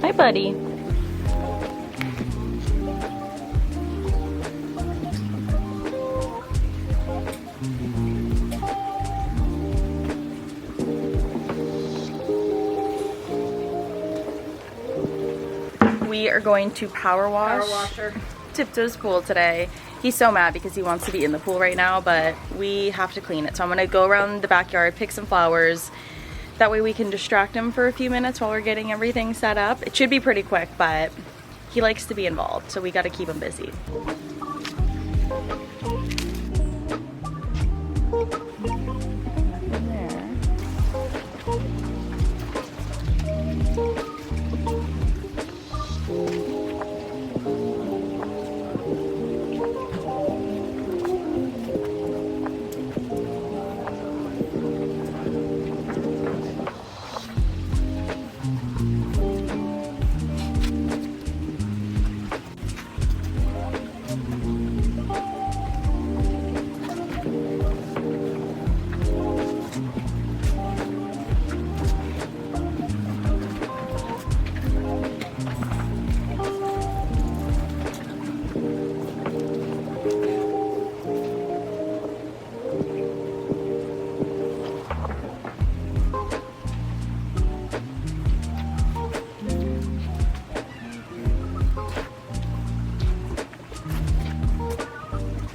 Hi, buddy. We are going to power wash Tiptoe's pool today. He's so mad because he wants to be in the pool right now, but we have to clean it. So I'm gonna go around the backyard, pick some flowers. That way we can distract him for a few minutes while we're getting everything set up. It should be pretty quick, but he likes to be involved, so we gotta keep him busy.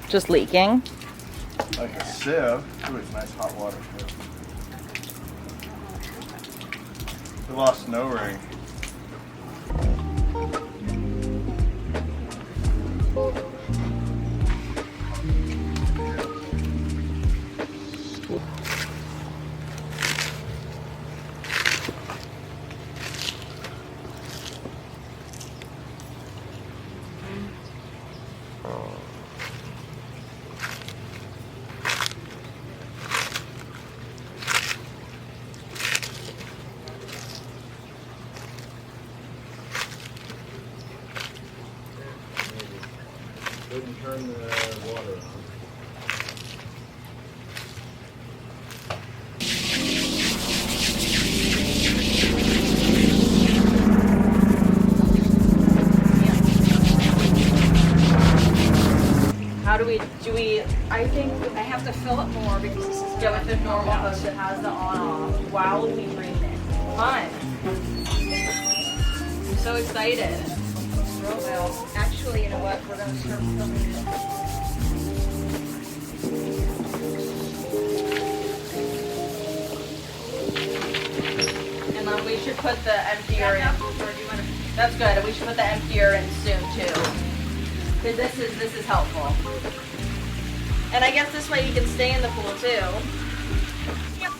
Just leaking. Like a sieve. Ooh, it's nice hot water too. We lost no ring. Didn't turn the water on. How do we, I think I have to fill it more because this is with the normal hose that has the on-off while we drain it. Fun. I'm so excited. well. Actually, you know what? We're going to start filming it. And then we should put the emptier in. That's good. We should put the emptier in soon too. Because this is helpful. And I guess this way you can stay in the pool too. Yep.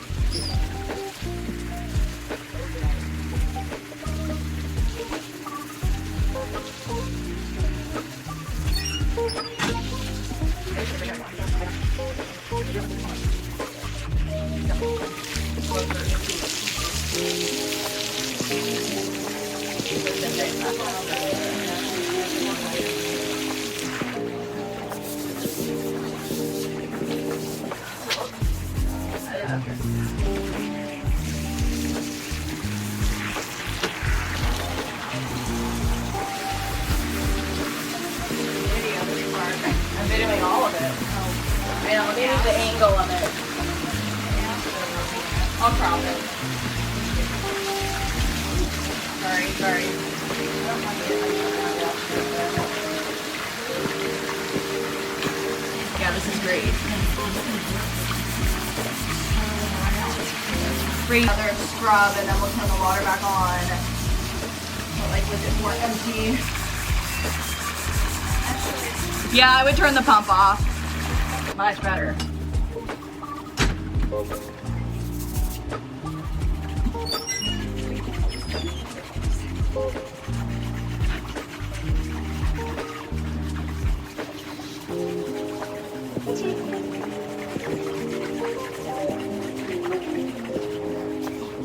I'm videoing all of it. I know, let me move the angle of it. I'll crop it. Sorry. Yeah, this is great. Another scrub and then we'll turn the water back on. But like with it more empty. Yeah, I would turn the pump off. Much better.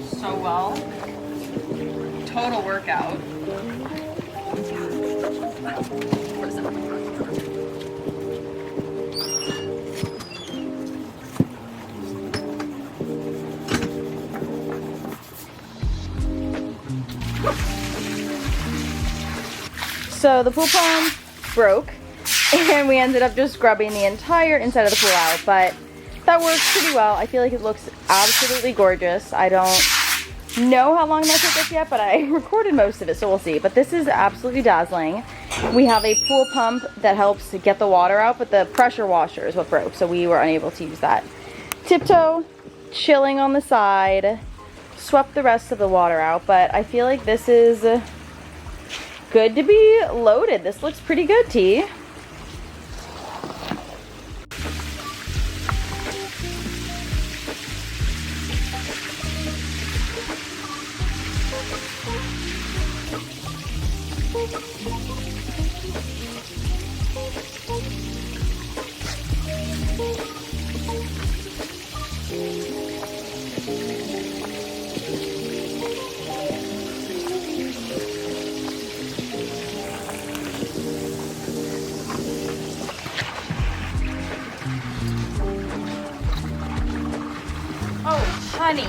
So well. Total workout. What is that? So the pool pump broke and we ended up just scrubbing the entire inside of the pool out, but that works pretty well. I feel like it looks absolutely gorgeous. I don't know how long that took us yet, but I recorded most of it, so we'll see. But this is absolutely dazzling. We have a pool pump that helps to get the water out, but the pressure washer is what broke, so we were unable to use that. Tiptoe chilling on the side, swept the rest of the water out, but I feel like this is good to be loaded. This looks pretty good, T. Oh, honey.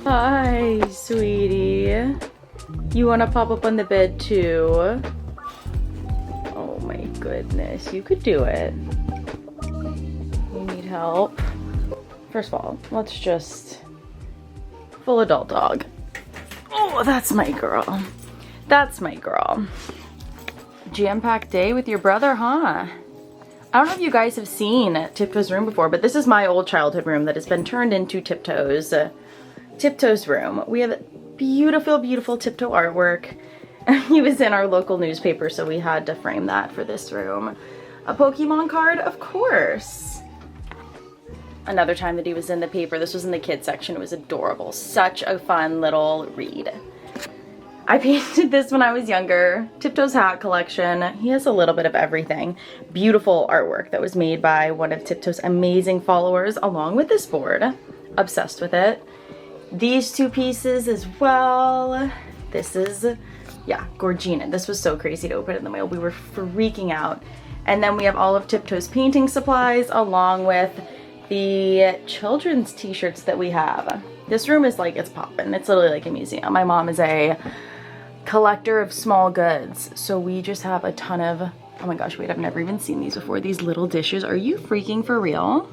Hi, sweetie. You want to pop up on the bed too? Oh my goodness, you could do it. You need help? First of all, let's just... Full adult dog. Oh, that's my girl. That's my girl. Jam-packed day with your brother, huh? I don't know if you guys have seen Tiptoe's room before, but this is my old childhood room that has been turned into Tiptoe's room. We have beautiful, beautiful Tiptoe artwork. He was in our local newspaper, so we had to frame that for this room. A Pokemon card, of course. Another time that he was in the paper, this was in the kids section, it was adorable. Such a fun little read. I painted this when I was younger. Tiptoe's hat collection. He has a little bit of everything. Beautiful artwork that was made by one of Tiptoe's amazing followers, along with this board. Obsessed with it. These two pieces as well. This is, yeah, Gorgina. This was so crazy to open in the mail. We were freaking out. And then we have all of Tiptoe's painting supplies along with the children's t-shirts that we have. This room is like, it's poppin'. It's literally like a museum. My mom is a collector of small goods. So we just have a ton of, oh my gosh, wait, I've never even seen these before. These little dishes. Are you freaking for real?